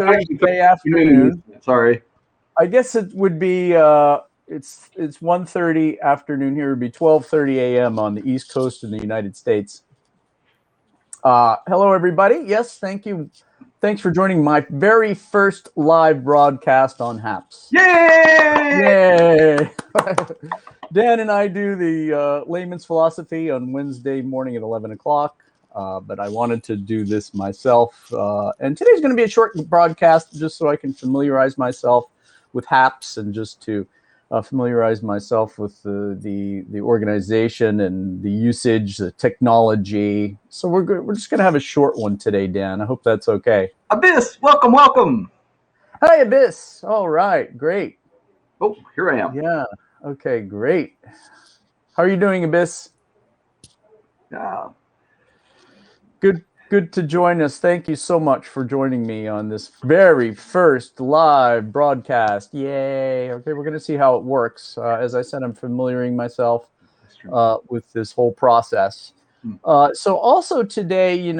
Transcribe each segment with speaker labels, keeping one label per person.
Speaker 1: Thursday afternoon.
Speaker 2: Sorry.
Speaker 1: I guess it would be it's 1:30 afternoon here. It would be 12:30 a.m. on the East Coast in the United States. Hello, everybody. Yes, thank you. Thanks for joining my very first live broadcast on HAPS.
Speaker 2: Yay!
Speaker 1: Dan and I do the Layman's Philosophy on Wednesday morning at 11 o'clock. But I wanted to do this myself. And today's going to be a short broadcast just so I can familiarize myself with HAPS and just to familiarize myself with the organization and the usage, the technology. So we're just going to have a short one today, Dan. I hope that's okay.
Speaker 2: Abyss, welcome.
Speaker 1: Hi, Abyss. All right, great.
Speaker 2: Oh, here I am.
Speaker 1: Yeah. Okay, great. How are you doing, Abyss?
Speaker 2: Yeah.
Speaker 1: Good to join us. Thank you so much for joining me on this very first live broadcast. Yay. Okay, we're going to see how it works. As I said, I'm familiarizing myself with this whole process. So also today,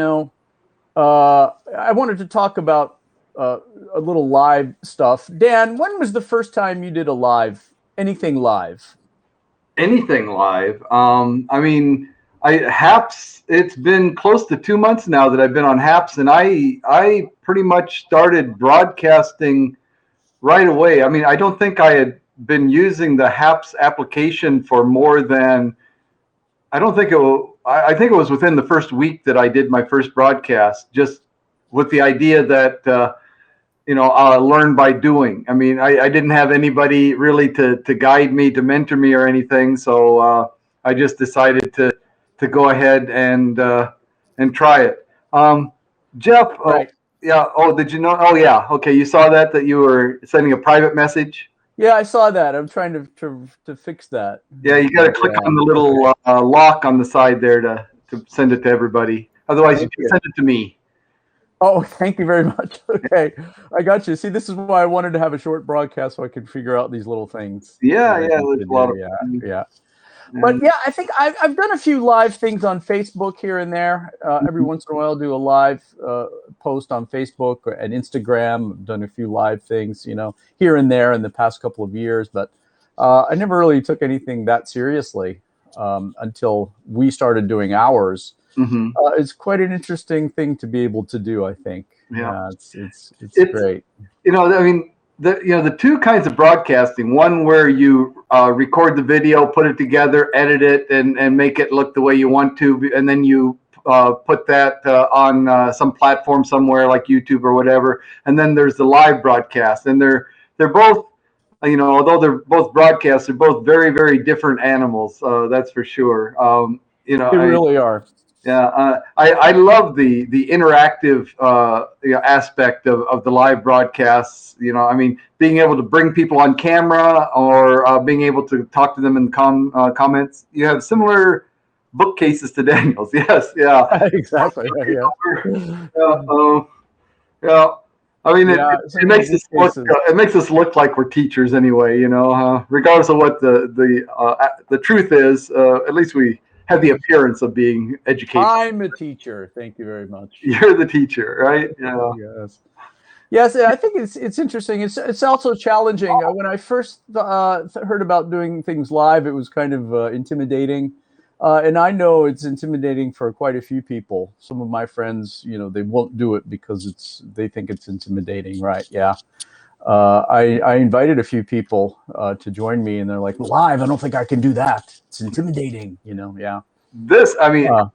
Speaker 1: I wanted to talk about a little live stuff. Dan, when was the first time you did anything live?
Speaker 2: Anything live? HAPS, it's been close to 2 months now that I've been on HAPS, and I pretty much started broadcasting right away. I mean, I don't think I had been using the HAPS application for more than, I think it was within the first week that I did my first broadcast, just with the idea that, learn by doing. I mean, I didn't have anybody really to guide me, to mentor me or anything. So I just decided to go ahead and try it. Jeff,
Speaker 1: right.
Speaker 2: Yeah. Oh, did you know? Oh, yeah. Okay. You saw that you were sending a private message?
Speaker 1: Yeah, I saw that. I'm trying to fix that.
Speaker 2: Yeah, you got to click on the little lock on the side there to send it to everybody. Otherwise, you can send it to me.
Speaker 1: Oh, thank you very much. Okay, I got you. See, this is why I wanted to have a short broadcast so I could figure out these little things.
Speaker 2: Yeah, there's a lot of
Speaker 1: yeah. But yeah, I think I've done a few live things on Facebook here and there. Every once in a while, I'll do a live post on Facebook and Instagram. I've done a few live things, here and there in the past couple of years. But I never really took anything that seriously until we started doing ours. Mm-hmm. It's quite an interesting thing to be able to do, I think. Yeah, it's great.
Speaker 2: The two kinds of broadcasting, one where you record the video, put it together, edit it, and make it look the way you want to, and then you put that on some platform somewhere like YouTube or whatever. And then there's the live broadcast, and they're both, although they're both broadcasts, they're both very, very different animals. That's for sure.
Speaker 1: They really are.
Speaker 2: Yeah, I love the interactive aspect of the live broadcasts. Being able to bring people on camera or being able to talk to them in comments. You have similar bookcases to Daniel's. Yes, yeah,
Speaker 1: exactly. Yeah.
Speaker 2: It makes us look. It makes us look like we're teachers anyway. Regardless of what the truth is, at least we have the appearance of being educated.
Speaker 1: I'm a teacher. Thank you very much.
Speaker 2: You're the teacher, right? Yeah.
Speaker 1: Yes, I think it's interesting. It's also challenging. When I first heard about doing things live, it was kind of intimidating. And I know it's intimidating for quite a few people. Some of my friends, they won't do it because they think it's intimidating, right? Yeah. I invited a few people to join me, and they're like, live, I don't think I can do that. It's intimidating, yeah.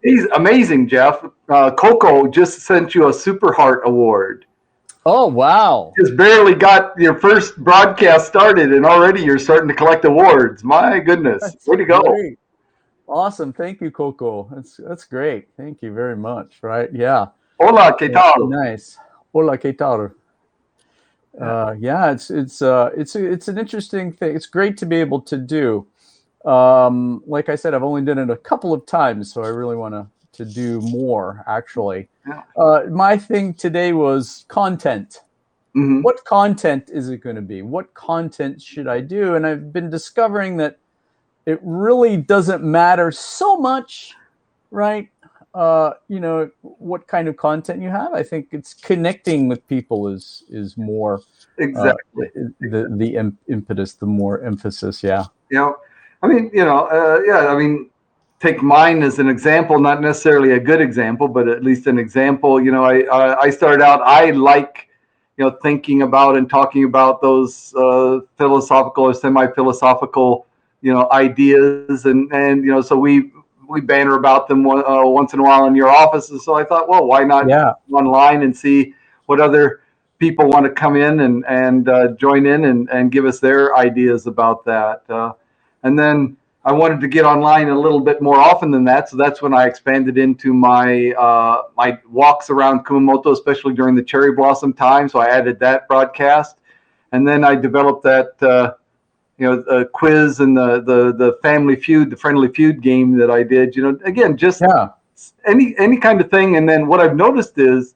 Speaker 2: He's amazing, Jeff. Coco just sent you a Super Heart Award.
Speaker 1: Oh, wow.
Speaker 2: Just barely got your first broadcast started, and already you're starting to collect awards. My goodness. Way to go.
Speaker 1: Great. Awesome. Thank you, Coco. That's great. Thank you very much. Right. Yeah.
Speaker 2: Hola, ¿qué tal?
Speaker 1: Nice. Hola, ¿qué tal? It's an interesting thing. It's great to be able to do. Like I said, I've only done it a couple of times, so I really want to do more, actually.
Speaker 2: Yeah.
Speaker 1: My thing today was content. Mm-hmm. What content is it going to be? What content should I do? And I've been discovering that it really doesn't matter so much, right? what kind of content you have. I think it's connecting with people is more
Speaker 2: Exactly.
Speaker 1: the impetus, the more emphasis. Yeah.
Speaker 2: I mean, yeah, I mean, take mine as an example, not necessarily a good example, but at least an example. I started out, I like, thinking about and talking about those philosophical or semi-philosophical, ideas, and so we banter about them once in a while in your offices. So I thought, well, why not
Speaker 1: Yeah.
Speaker 2: online and see what other people want to come in and join in and give us their ideas about that. And then I wanted to get online a little bit more often than that, so that's when I expanded into my my walks around Kumamoto, especially during the cherry blossom time. So I added that broadcast, and then I developed that quiz and the Family Feud, the Friendly Feud game that I did. Again, just
Speaker 1: Yeah.
Speaker 2: any kind of thing. And then what I've noticed is,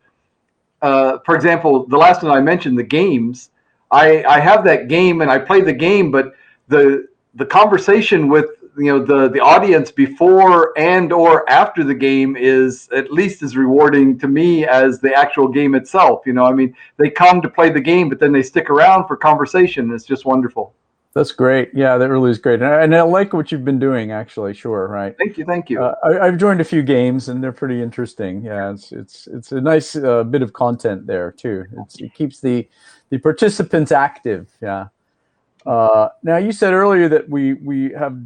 Speaker 2: for example, the last one I mentioned, the games. I have that game and I play the game, but the conversation with the audience before and or after the game is at least as rewarding to me as the actual game itself. I mean, they come to play the game, but then they stick around for conversation. It's just wonderful.
Speaker 1: That's great. Yeah, that really is great. And I like what you've been doing, actually. Sure. Right.
Speaker 2: Thank you.
Speaker 1: I've joined a few games and they're pretty interesting. Yeah, it's a nice bit of content there too. It keeps the participants active. Yeah. Now you said earlier that we have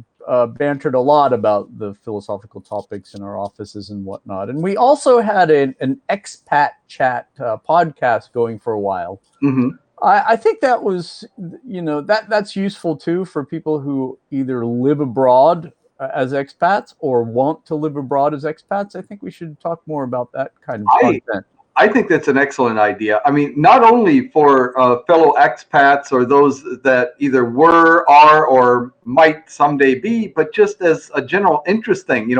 Speaker 1: bantered a lot about the philosophical topics in our offices and whatnot, and we also had an expat chat podcast going for a while.
Speaker 2: Mm-hmm.
Speaker 1: I think that was, that's useful too for people who either live abroad as expats or want to live abroad as expats. I think we should talk more about that kind of content.
Speaker 2: I think that's an excellent idea. I mean, not only for fellow expats or those that either were, are, or might someday be, but just as a general interest thing.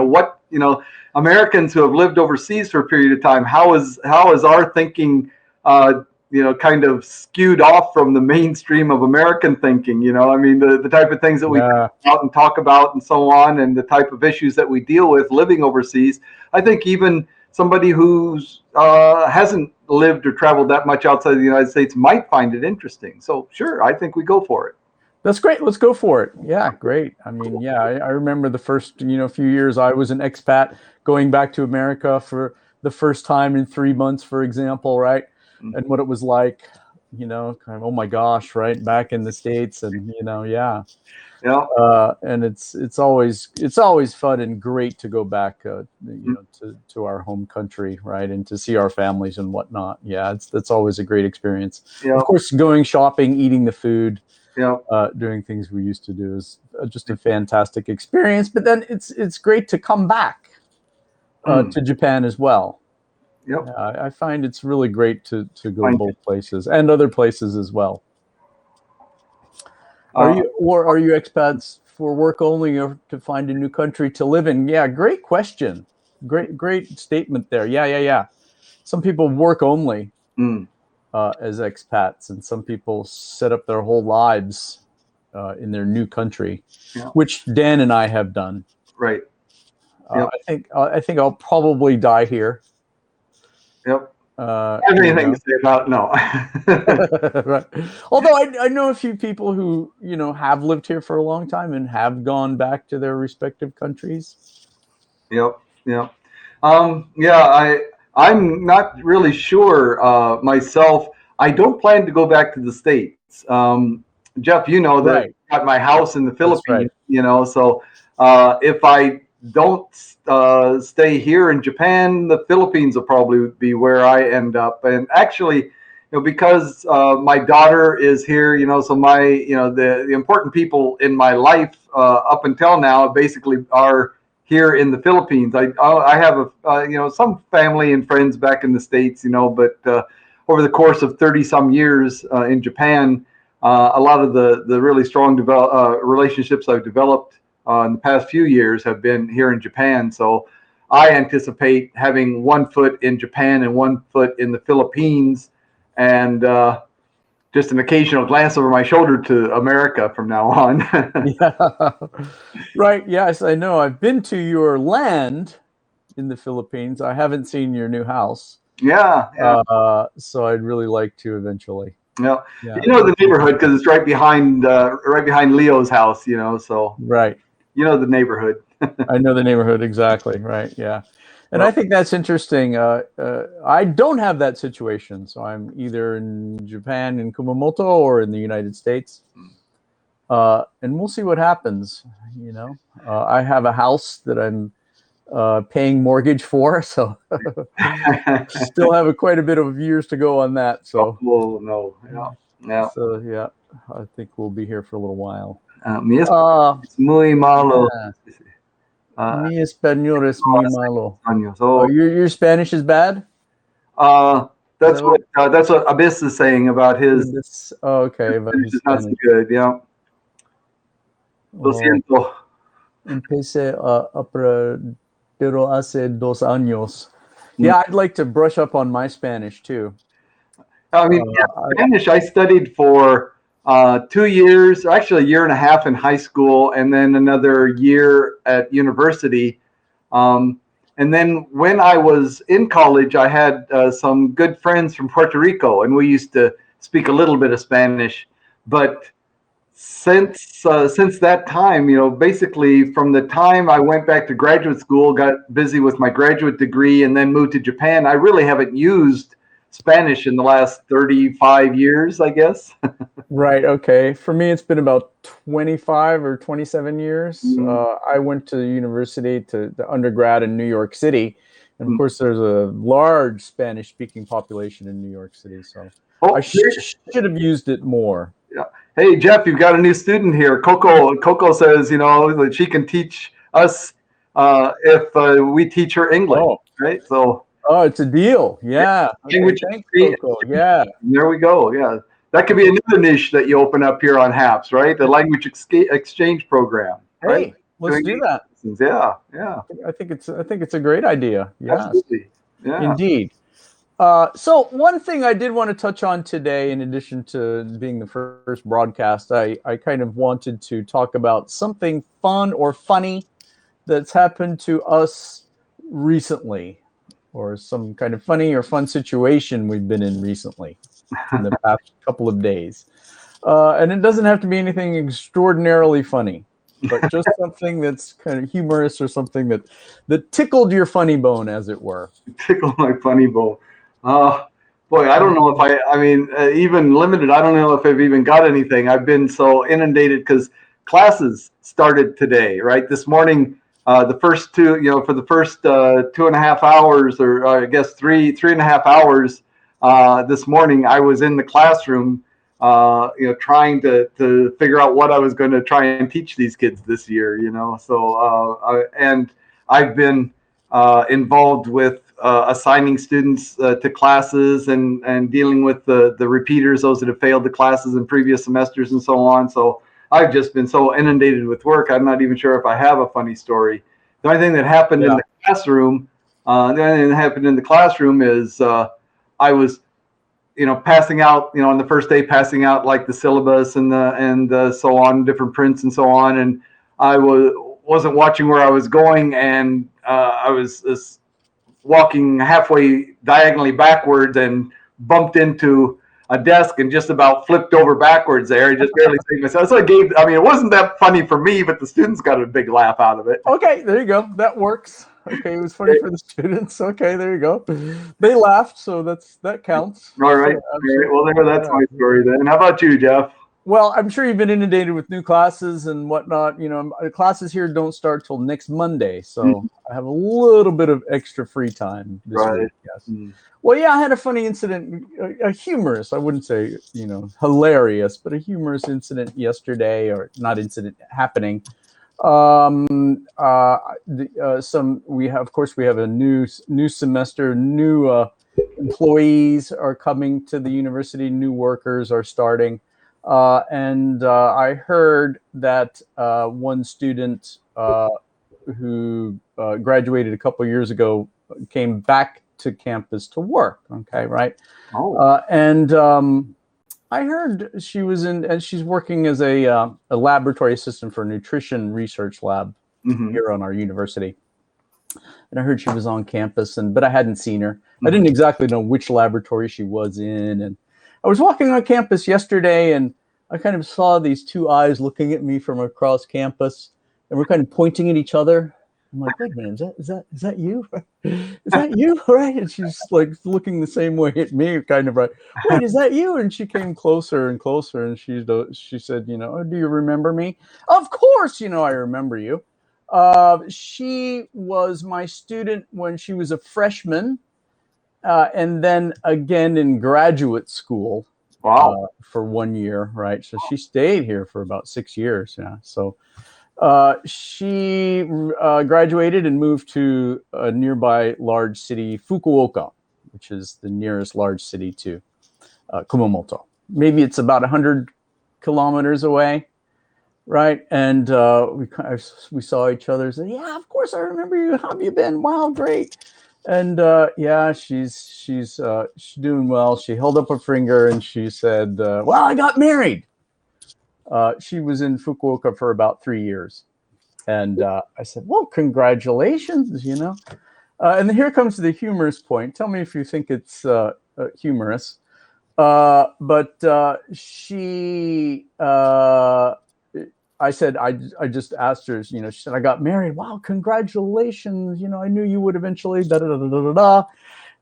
Speaker 2: Americans who have lived overseas for a period of time, how is our thinking kind of skewed off from the mainstream of American thinking? I mean, the type of things that we out and talk about and so on, and the type of issues that we deal with living overseas. I think even somebody who's hasn't lived or traveled that much outside the United States might find it interesting. So sure, I think we go for it.
Speaker 1: That's great. Let's go for it. Yeah, great. I mean, yeah, I remember the first, few years I was an expat going back to America for the first time in 3 months, for example, right? Mm-hmm. And what it was like, kind of, oh my gosh, right? Back in the States and, yeah.
Speaker 2: Yeah.
Speaker 1: And it's always fun and great to go back, to our home country, right, and to see our families and whatnot. Yeah, that's always a great experience. Yeah. Of course, going shopping, eating the food, doing things we used to do is just a fantastic experience. But then it's great to come back to Japan as well.
Speaker 2: Yep.
Speaker 1: I find it's really great to go both places and other places as well. Are you expats for work only or to find a new country to live in? Yeah, great question. Great statement there. Yeah. Some people work only as expats, and some people set up their whole lives in their new country, which Dan and I have done.
Speaker 2: Right.
Speaker 1: I think I'll probably die here.
Speaker 2: Yep. Anything to say about no.
Speaker 1: Right. Although I know a few people who have lived here for a long time and have gone back to their respective countries.
Speaker 2: Yep. I'm not really sure myself. I don't plan to go back to the States. Jeff, that
Speaker 1: right.
Speaker 2: I got my house in the Philippines.
Speaker 1: Right.
Speaker 2: So if I don't stay here in Japan, the Philippines will probably be where I end up. And actually, because my daughter is here, so my, the important people in my life up until now basically are here in the Philippines. I have some family and friends back in the States, but over the course of 30 some years in Japan, a lot of the really strong relationships I've developed in the past few years have been here in Japan. So I anticipate having 1 foot in Japan and 1 foot in the Philippines, and just an occasional glance over my shoulder to America from now on.
Speaker 1: Yeah. Right. Yes, I know. I've been to your land, in the Philippines. I haven't seen your new house.
Speaker 2: Yeah, yeah.
Speaker 1: So I'd really like to eventually.
Speaker 2: Yeah.
Speaker 1: Yeah.
Speaker 2: You know the neighborhood because it's right behind Leo's house. So
Speaker 1: Right.
Speaker 2: you know the neighborhood.
Speaker 1: I know the neighborhood exactly. Right. Yeah. And I
Speaker 2: Well,
Speaker 1: think that's interesting. I don't have that situation, so I'm either in Japan in Kumamoto or in the United States, and we'll see what happens. I have a house that I'm paying mortgage for, so still have quite a bit of years to go on that. So,
Speaker 2: oh no, yeah, yeah.
Speaker 1: so yeah, I think we'll be here for a little while.
Speaker 2: Mi
Speaker 1: Uh,
Speaker 2: es muy malo.
Speaker 1: yeah.
Speaker 2: Uh,
Speaker 1: Mi español es muy malo. Oh,
Speaker 2: so
Speaker 1: your Spanish is bad?
Speaker 2: uh,
Speaker 1: Is
Speaker 2: that's
Speaker 1: that what
Speaker 2: what Abyss is saying about his.
Speaker 1: this? Oh, okay, about
Speaker 2: Spanish
Speaker 1: his
Speaker 2: is not so
Speaker 1: Spanish.
Speaker 2: good. Yeah. Lo
Speaker 1: Oh,
Speaker 2: siento.
Speaker 1: empecé a aprender hace 2 años.
Speaker 2: Mm.
Speaker 1: Yeah, I'd like to brush up on my Spanish too.
Speaker 2: I mean, yeah, Spanish I studied for 2 years, actually a year and a half in high school, and then another year at university. And then when I was in college, I had some good friends from Puerto Rico, and we used to speak a little bit of Spanish. But since that time, basically from the time I went back to graduate school, got busy with my graduate degree, and then moved to Japan, I really haven't used Spanish in the last 35 years, I guess.
Speaker 1: Right. Okay. For me, it's been about 25 or 27 years.
Speaker 2: Mm.
Speaker 1: I went to university to the undergrad in New York City. And of
Speaker 2: Mm.
Speaker 1: course, there's a large Spanish speaking population in New York City. So
Speaker 2: Oh,
Speaker 1: I should have used it more.
Speaker 2: yeah. Hey, Jeff, you've got a new student here. Coco says, that she can teach us if we teach her English,
Speaker 1: Oh,
Speaker 2: right? So,
Speaker 1: oh, it's a deal. Yeah. Okay,
Speaker 2: language
Speaker 1: thanks, Coco. Yeah.
Speaker 2: there we go. Yeah. That could be another niche that you open up here on HAPS, right? The language exchange program, right?
Speaker 1: Hey, let's do that.
Speaker 2: Yeah, yeah.
Speaker 1: I think it's a great idea. Yes,
Speaker 2: Absolutely. Yeah.
Speaker 1: indeed. So one thing I did want to touch on today, in addition to being the first broadcast, I kind of wanted to talk about something fun or funny that's happened to us recently, or some kind of funny or fun situation we've been in recently in the past couple of days. And it doesn't have to be anything extraordinarily funny, but just something that's kind of humorous or something that tickled your funny bone, as it were.
Speaker 2: Tickle my funny bone. Boy, I don't know if I mean, even limited, I don't know if I've even got anything. I've been so inundated because classes started today, right? This morning, the first two, for the first 2.5 hours, or I guess 3.5 hours this morning, I was in the classroom, trying to figure out what I was going to try and teach these kids this year, So, and I've been involved with assigning students to classes and dealing with the repeaters, those that have failed the classes in previous semesters and so on. So I've just been so inundated with work. I'm not even sure if I have a funny story. The only thing that happened in the classroom, is I was, passing out, on the first day, passing out like the syllabus and so on, different prints and so on. And I wasn't watching where I was going, and I was walking halfway diagonally backwards and bumped into a desk and just about flipped over backwards there. I just barely saved myself. So it wasn't that funny for me, but the students got a big laugh out of it.
Speaker 1: Okay, there you go. That works. Okay, it was funny for the students. Okay, there you go. They laughed, so that counts.
Speaker 2: All right.
Speaker 1: So,
Speaker 2: all right. Well, that's my story then. How about you, Jeff?
Speaker 1: Well, I'm sure you've been inundated with new classes and whatnot. The classes here don't start till next Monday, so I have a little bit of extra free time this week. Yes. Mm. Well, yeah, I had a funny incident, a humorous, I wouldn't say, hilarious, but a humorous incident yesterday, or not incident, happening. We have a new semester, new employees are coming to the university, new workers are starting. And I heard that one student who graduated a couple years ago came back to campus to work. Okay, right? Oh. I heard she was and she's working as a laboratory assistant for a nutrition research lab here on our university. and I heard she was on campus, but I hadn't seen her. I didn't exactly know which laboratory she was in, and I was walking on campus yesterday, and I kind of saw these two eyes looking at me from across campus, and we're kind of pointing at each other. I'm like, wait a minute, is that you? Is that you? Right? And she's like looking the same way at me, kind of like, wait, is that you? And she came closer and closer, and she said, oh, do you remember me? Of course, I remember you. She was my student when she was a freshman, and then again in graduate school.
Speaker 2: Wow.
Speaker 1: For 1 year, right? So she stayed here for about 6 years. Yeah. So she graduated and moved to a nearby large city, Fukuoka, which is the nearest large city to Kumamoto. Maybe it's about 100 kilometers away, right? And we saw each other. Said, "Yeah, of course I remember you. How have you been? Wow, great." And yeah, she's doing well. She held up her finger and she said, "Well, I got married." She was in Fukuoka for about 3 years, and I said, "Well, congratulations!" And here comes the humorous point. Tell me if you think it's humorous. But she. I said, I just asked her, she said, "I got married." "Wow, congratulations. I knew you would eventually, da, da, da, da, da, da."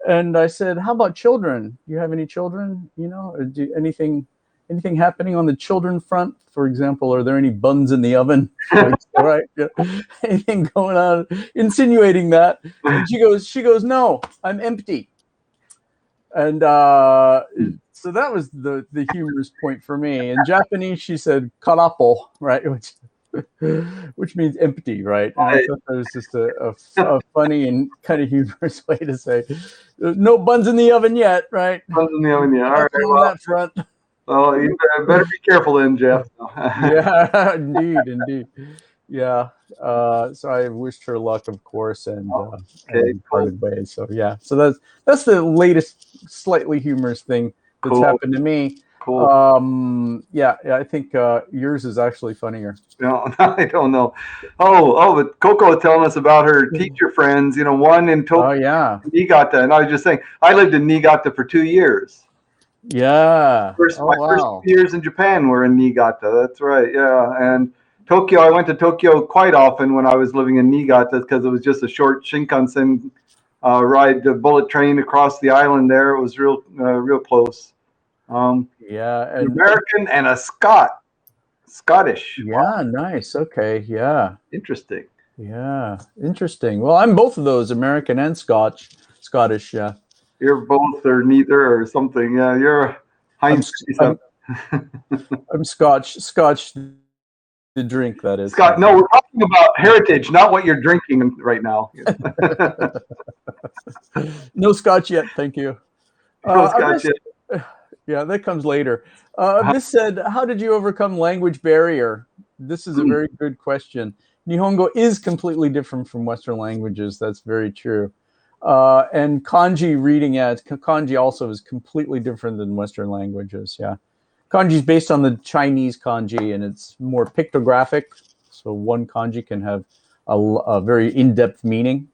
Speaker 1: And I said, "How about children? Do you have any children? Anything happening on the children front? For example, are there any buns in the oven?" Right? Yeah. Anything going on? Insinuating that. And she goes, "No, I'm empty." And so that was the humorous point for me. In Japanese, she said "karapo," right, which means empty, right? And I thought that was just a funny and kind of humorous way to say, "No buns in the oven yet," right?
Speaker 2: Buns in the oven, yeah. All right.
Speaker 1: On that front.
Speaker 2: Well, you better be careful then, Jeff.
Speaker 1: Yeah, indeed. Yeah. So I wished her luck, of course, and parted ways. So yeah. So that's the latest, slightly humorous thing that's happened to me.
Speaker 2: Cool.
Speaker 1: Yeah. I think yours is actually funnier.
Speaker 2: No, I don't know. But Coco telling us about her teacher friends. One in Tokyo.
Speaker 1: Oh yeah.
Speaker 2: Niigata, and I was just saying, I lived in Niigata for 2 years.
Speaker 1: Yeah.
Speaker 2: First 2 years in Japan were in Niigata. That's right. Yeah. And Tokyo, I went to Tokyo quite often when I was living in Niigata because it was just a short Shinkansen ride, the bullet train across the island there. It was real close.
Speaker 1: Yeah.
Speaker 2: An American and a Scottish.
Speaker 1: Yeah. Wow. Nice. Okay. Yeah.
Speaker 2: Interesting.
Speaker 1: Yeah. Interesting. Well, I'm both of those, American and Scottish. Yeah.
Speaker 2: You're both or neither or something. Yeah, you're Heinz.
Speaker 1: I'm Scotch. The drink, that is.
Speaker 2: Scott, no, we're talking about heritage, not what you're drinking right now.
Speaker 1: No Scotch yet, thank you.
Speaker 2: No Scotch yet.
Speaker 1: Yeah, that comes later. This said, how did you overcome language barrier? This is a very good question. Nihongo is completely different from Western languages. That's very true. And kanji reading, kanji also is completely different than Western languages. Yeah, kanji is based on the Chinese kanji, and it's more pictographic. So one kanji can have a very in-depth meaning.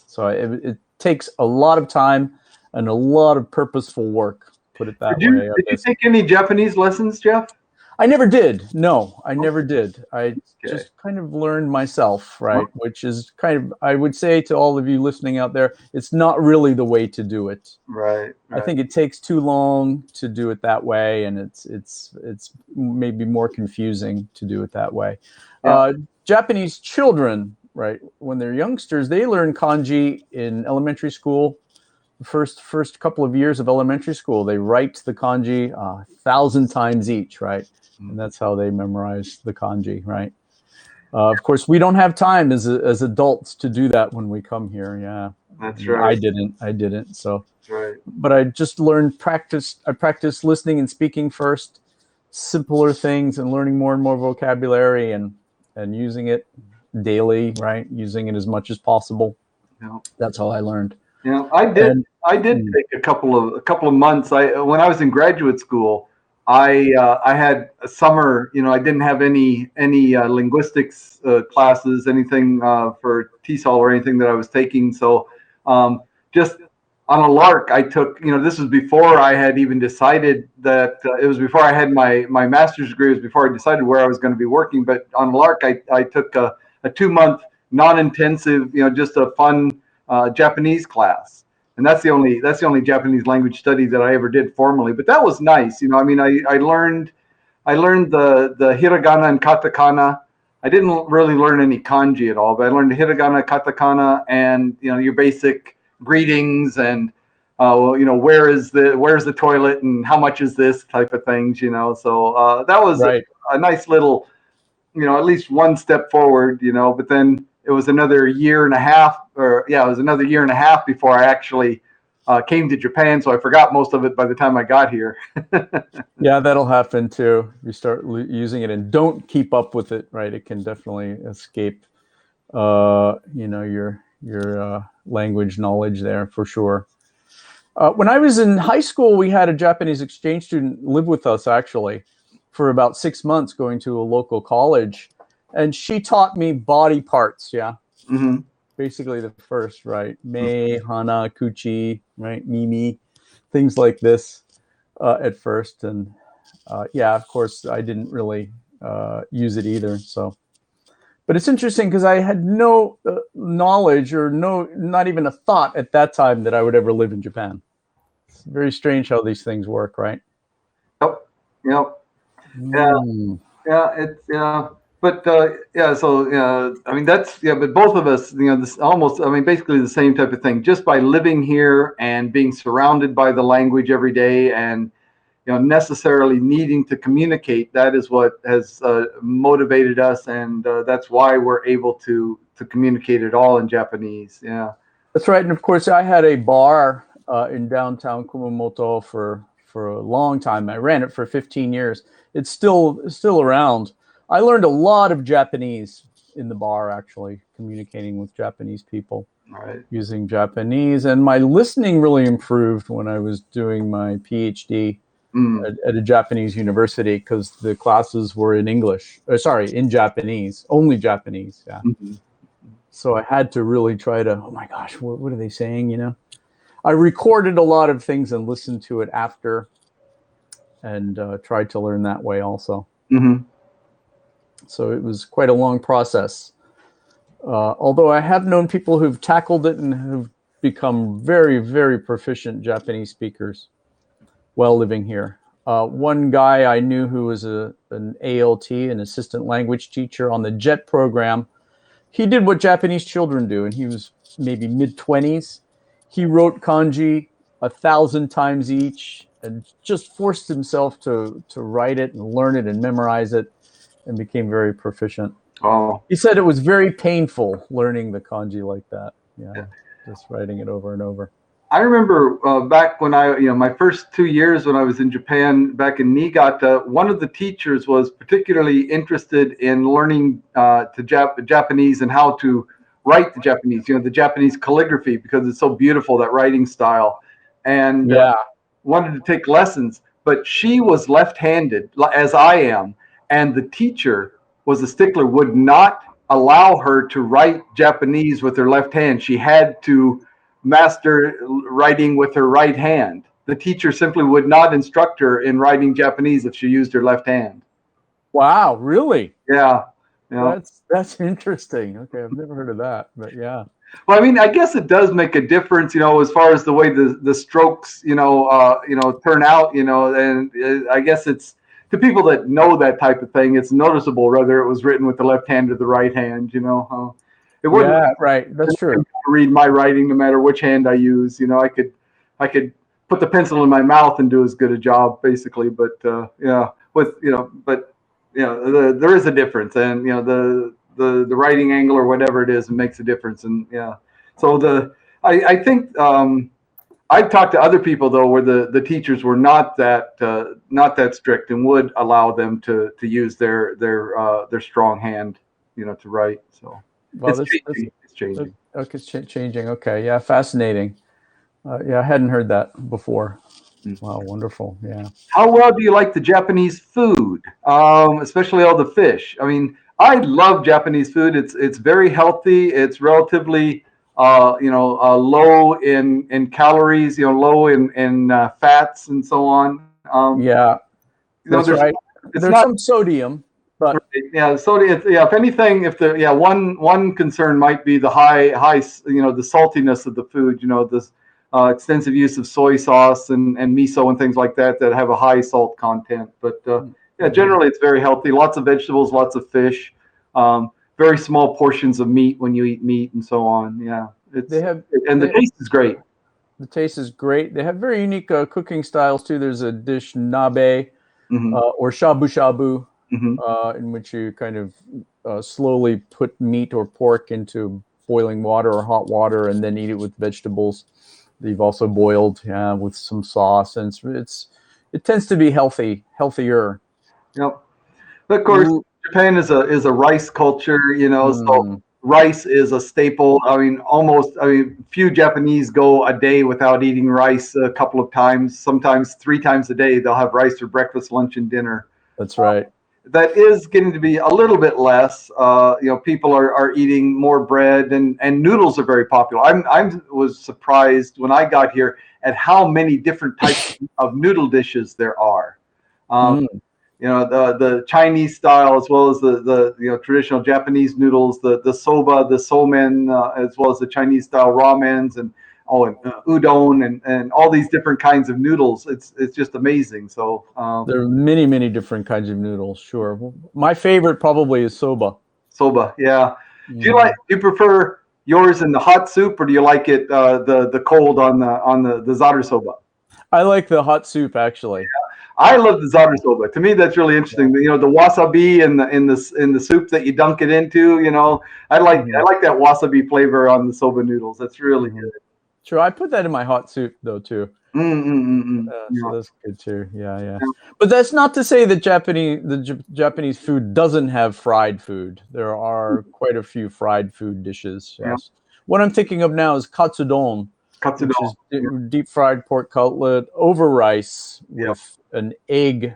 Speaker 1: So it takes a lot of time and a lot of purposeful work. Put it that way.
Speaker 2: Did you take any Japanese lessons, Jeff?
Speaker 1: I never did. No, I never did. I just kind of learned myself, right? Which is kind of, I would say to all of you listening out there, it's not really the way to do it.
Speaker 2: Right.
Speaker 1: I think it takes too long to do it that way, and it's maybe more confusing to do it that way. Yeah. Japanese children, right, when they're youngsters, they learn kanji in elementary school. First couple of years of elementary school, they write the kanji 1,000 times each, right? And that's how they memorize the kanji, right? Of course, we don't have time as adults to do that when we come here. Yeah,
Speaker 2: that's right.
Speaker 1: I didn't. So,
Speaker 2: that's right.
Speaker 1: But I just learned I practiced listening and speaking first, simpler things, and learning more and more vocabulary and using it daily, right? Using it as much as possible.
Speaker 2: Yeah.
Speaker 1: That's how I learned.
Speaker 2: Yeah, I did take a couple of months. When I was in graduate school, I had a summer, I didn't have any linguistics classes, anything for TESOL or anything that I was taking. So just on a lark, I took, this was before I had even decided that it was before I had my master's degree. It was before I decided where I was going to be working. But on a lark, I took a 2-month non-intensive, just a fun Japanese class. And that's the only Japanese language study that I ever did formally. But that was nice. I mean, I learned the hiragana and katakana. I didn't really learn any kanji at all, but I learned the hiragana, katakana, and your basic greetings and where's the toilet and how much is this type of things. So that was
Speaker 1: Right.
Speaker 2: a nice little, at least one step forward. But then it was another year and a half, before I actually came to Japan. So I forgot most of it by the time I got here.
Speaker 1: Yeah, that'll happen too. You start using it and don't keep up with it, right? It can definitely escape, your language knowledge there for sure. When I was in high school, we had a Japanese exchange student live with us actually for about 6 months, going to a local college, and she taught me body parts. Yeah,
Speaker 2: Mm-hmm.
Speaker 1: basically the first, right? Mei, hana, kuchi, right? Mimi, things like this at first, and yeah, of course, I didn't really use it either. So, but it's interesting because I had no knowledge or not even a thought at that time that I would ever live in Japan. It's very strange how these things work, right?
Speaker 2: Yep. Yep. Yeah.
Speaker 1: Mm.
Speaker 2: Yeah. It's yeah. But yeah. So I mean, that's But both of us, this almost. I mean, basically the same type of thing. Just by living here and being surrounded by the language every day, and necessarily needing to communicate, that is what has motivated us, and that's why we're able to communicate it all in Japanese. Yeah.
Speaker 1: That's right, and of course, I had a bar in downtown Kumamoto for a long time. I ran it for 15 years. It's still around. I learned a lot of Japanese in the bar, actually, communicating with Japanese people
Speaker 2: All right.
Speaker 1: using Japanese, and my listening really improved when I was doing my PhD at a Japanese university because the classes were in English. In Japanese, only Japanese. Yeah.
Speaker 2: Mm-hmm.
Speaker 1: So I had to really try to, oh my gosh, what are they saying? I recorded a lot of things and listened to it after, and tried to learn that way also.
Speaker 2: Mm-hmm.
Speaker 1: So it was quite a long process. Although I have known people who've tackled it and who've become very, very proficient Japanese speakers while living here. One guy I knew who was an ALT, an assistant language teacher on the JET program. He did what Japanese children do, and he was maybe mid-20s. He wrote kanji 1,000 times each and just forced himself to write it and learn it and memorize it, and became very proficient.
Speaker 2: Oh.
Speaker 1: He said it was very painful learning the kanji like that. Yeah, just writing it over and over.
Speaker 2: I remember back when my first 2 years when I was in Japan, back in Niigata, one of the teachers was particularly interested in learning Japanese and how to write the Japanese, the Japanese calligraphy, because it's so beautiful, that writing style, and wanted to take lessons. But she was left-handed, as I am, and the teacher was a stickler, would not allow her to write Japanese with her left hand. She had to master writing with her right hand. The teacher simply would not instruct her in writing Japanese if she used her left hand.
Speaker 1: Wow, really?
Speaker 2: Yeah.
Speaker 1: That's interesting. Okay, I've never heard of that, but yeah.
Speaker 2: Well, I mean, I guess it does make a difference, as far as the way the strokes, turn out, and I guess it's, to people that know that type of thing, it's noticeable whether it was written with the left hand or the right hand, It wouldn't,
Speaker 1: yeah, right. That's true.
Speaker 2: Read my writing no matter which hand I use. I could put the pencil in my mouth and do as good a job, basically. But there is a difference, and the writing angle or whatever it is, it makes a difference. And so I think I've talked to other people though where the teachers were not that strict and would allow them to use their strong hand, to write. So
Speaker 1: well,
Speaker 2: it's changing.
Speaker 1: Okay, it's changing. Okay, yeah, fascinating. Yeah, I hadn't heard that before. Wow, wonderful. Yeah.
Speaker 2: How well do you like the Japanese food, especially all the fish? I mean, I love Japanese food. It's very healthy. It's relatively low in calories. Low in fats and so on.
Speaker 1: Yeah, that's
Speaker 2: There's
Speaker 1: right.
Speaker 2: it's
Speaker 1: There's
Speaker 2: not.
Speaker 1: some sodium, but
Speaker 2: Yeah, so if anything, if the one concern might be the high the saltiness of the food. This extensive use of soy sauce and miso and things like that have a high salt content. But generally it's very healthy. Lots of vegetables, lots of fish, very small portions of meat when you eat meat and so on. Yeah, the taste is great.
Speaker 1: The taste is great. They have very unique cooking styles too. There's a dish nabe or shabu shabu. In which you kind of slowly put meat or pork into boiling water or hot water and then eat it with vegetables that you've also boiled with some sauce. And it tends to be healthier.
Speaker 2: Yep. But of course, Japan is a rice culture, so rice is a staple. I mean, few Japanese go a day without eating rice a couple of times, sometimes 3 times a day. They'll have rice for breakfast, lunch, and dinner.
Speaker 1: That's right.
Speaker 2: That is getting to be a little bit less. People are eating more bread and noodles are very popular. I was surprised when I got here at how many different types of noodle dishes there are. The Chinese style as well as the traditional Japanese noodles, the soba, the somen, as well as the Chinese style ramens and udon and all these different kinds of noodles. It's just amazing. So
Speaker 1: there are many different kinds of noodles. Sure, my favorite probably is soba.
Speaker 2: Soba, yeah. Do you prefer yours in the hot soup or do you like it the cold on the zaru soba?
Speaker 1: I like the hot soup actually.
Speaker 2: Yeah. I love the zaru soba. To me, that's really interesting. The wasabi in the soup that you dunk it into. I like that wasabi flavor on the soba noodles. That's really good.
Speaker 1: Sure, I put that in my hot soup though too. So that's good too. Yeah. But that's not to say that Japanese food doesn't have fried food. There are quite a few fried food dishes. Yes. Yeah. What I'm thinking of now is katsudon, which is deep fried pork cutlet over rice with an egg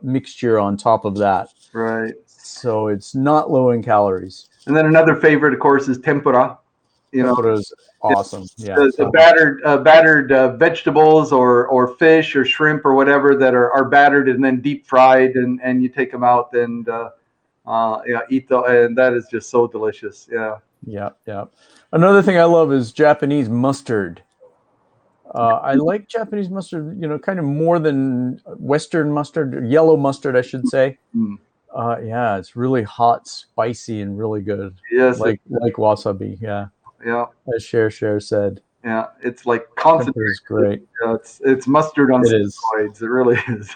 Speaker 1: mixture on top of that.
Speaker 2: Right.
Speaker 1: So it's not low in calories.
Speaker 2: And then another favorite, of course, is tempura.
Speaker 1: Tempura is awesome. Yeah.
Speaker 2: The battered vegetables or fish or shrimp or whatever that are battered and then deep fried and you take them out and eat them, and that is just so delicious. Yeah.
Speaker 1: Another thing I love is Japanese mustard. I like Japanese mustard, kind of more than Western mustard, yellow mustard, I should say. It's really hot, spicy, and really good.
Speaker 2: Yes,
Speaker 1: like wasabi. Yeah. As Cher said.
Speaker 2: Yeah, it's like concentrate.
Speaker 1: It's great.
Speaker 2: Yeah, it's mustard on steroids. It really is.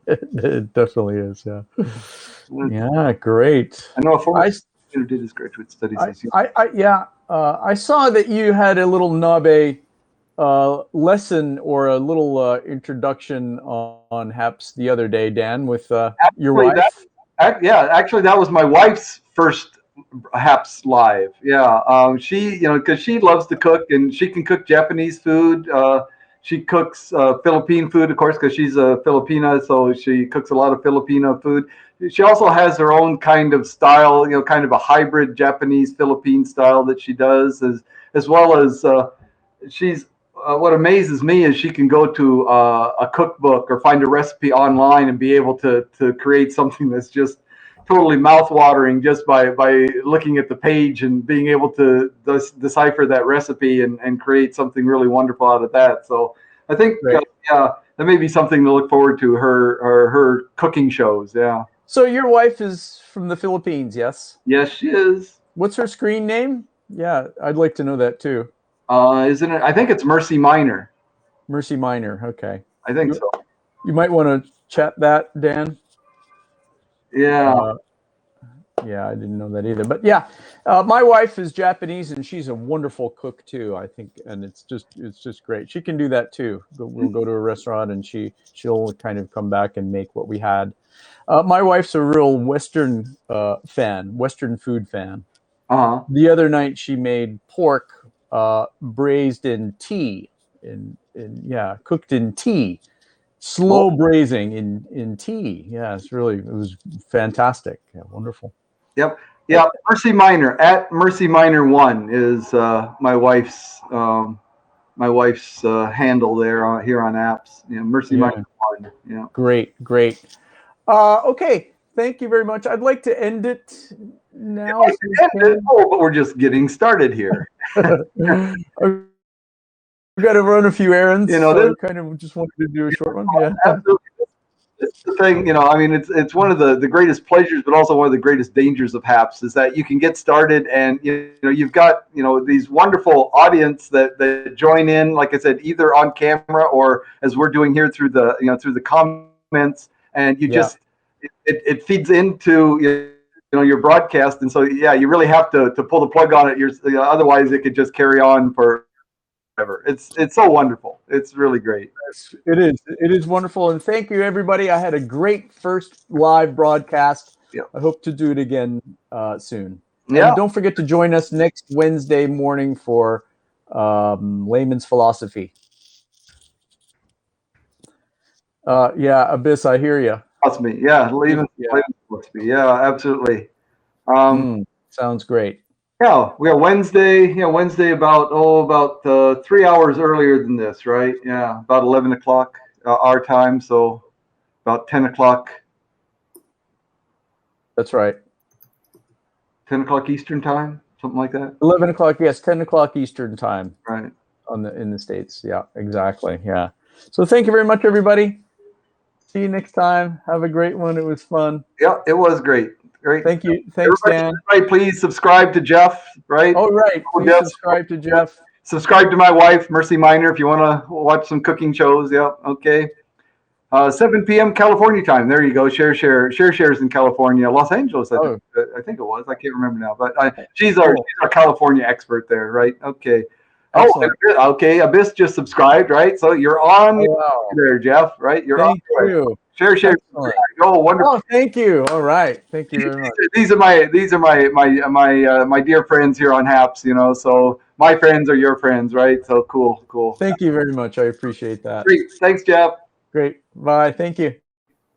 Speaker 1: It definitely is. Yeah. Yeah, great.
Speaker 2: I know a former student did his graduate studies.
Speaker 1: I saw that you had a little nabe lesson or a little introduction on HAPS the other day, Dan, with your wife.
Speaker 2: Actually, that was my wife's first HAPS live. She, because she loves to cook and she can cook Japanese food. She cooks Philippine food, of course, because she's a Filipina, so she cooks a lot of Filipino food. She also has her own kind of style, kind of a hybrid Japanese Philippine style that she does, as well as she's. What amazes me is she can go to a cookbook or find a recipe online and be able to create something that's just totally mouth-watering just by looking at the page and being able to decipher that recipe and create something really wonderful out of that. So I think that may be something to look forward to, her cooking shows. Yeah.
Speaker 1: So your wife is from the Philippines, yes?
Speaker 2: Yes, she is.
Speaker 1: What's her screen name? Yeah, I'd like to know that too.
Speaker 2: Isn't it? I think it's Mercy Minor.
Speaker 1: Mercy Minor. Okay.
Speaker 2: I think so.
Speaker 1: You might want to chat that, Dan.
Speaker 2: Yeah.
Speaker 1: I didn't know that either. But my wife is Japanese and she's a wonderful cook too, I think. And it's just great. She can do that too. We'll go to a restaurant and she'll kind of come back and make what we had. My wife's a real Western Western food fan. The other night she made pork braised in tea, in cooked in tea, slow braising in tea. Yeah, it was fantastic. Yeah, wonderful.
Speaker 2: Yep. Yeah. Mercy Miner at Mercy Miner 1 is my wife's handle there here on apps. Mercy Miner 1. Yeah.
Speaker 1: Great. Okay. Thank you very much. I'd like to end it now.
Speaker 2: But we're just getting started here.
Speaker 1: We've got to run a few errands. So I kind of just wanted to do a short one. Yeah.
Speaker 2: Absolutely. It's the thing, I mean, it's one of the greatest pleasures, but also one of the greatest dangers of HAPS is that you can get started and, you've got, these wonderful audience that join in, like I said, either on camera or as we're doing here through the comments, and you just, it feeds into, your broadcast. And so, yeah, you really have to pull the plug on it. Otherwise it could just carry on for ever. It's so wonderful. It's really great.
Speaker 1: It is wonderful. And thank you, everybody. I had a great first live broadcast.
Speaker 2: Yeah.
Speaker 1: I hope to do it again soon.
Speaker 2: Yeah.
Speaker 1: And don't forget to join us next Wednesday morning for Layman's Philosophy. Abyss, I hear you.
Speaker 2: Philosophy. Yeah, Layman's Philosophy. Yeah, absolutely.
Speaker 1: Sounds great.
Speaker 2: Yeah, we are Wednesday. Wednesday about 3 hours earlier than this, right? Yeah, about 11 o'clock our time, so about 10 o'clock.
Speaker 1: That's right.
Speaker 2: 10 o'clock Eastern time, something like that.
Speaker 1: 11 o'clock, yes, 10 o'clock Eastern time.
Speaker 2: Right.
Speaker 1: In the States. Yeah, exactly. Yeah. So thank you very much, everybody. See you next time. Have a great one. It was fun.
Speaker 2: Yeah, it was great. Great.
Speaker 1: Thank you. Thanks, Dan.
Speaker 2: Everybody, please subscribe to Jeff, right?
Speaker 1: Oh, right. Please subscribe to Jeff.
Speaker 2: Subscribe to my wife, Mercy Miner, if you want to watch some cooking shows. Yeah, okay. 7 p.m. California time. There you go. Shares in California, Los Angeles. I think it was. I can't remember now. But she's our California expert there, right? Okay. Excellent. Oh, okay. Abyss just subscribed, right? So you're on there, Jeff, right? You're on.
Speaker 1: Thank you.
Speaker 2: Share. Oh, wonderful.
Speaker 1: Oh, thank you. All right. Thank you very much.
Speaker 2: These are my dear friends here on HAPS, so my friends are your friends, right? So cool.
Speaker 1: Thank you very much. I appreciate that.
Speaker 2: Great. Thanks, Jeff.
Speaker 1: Great. Bye. Thank you.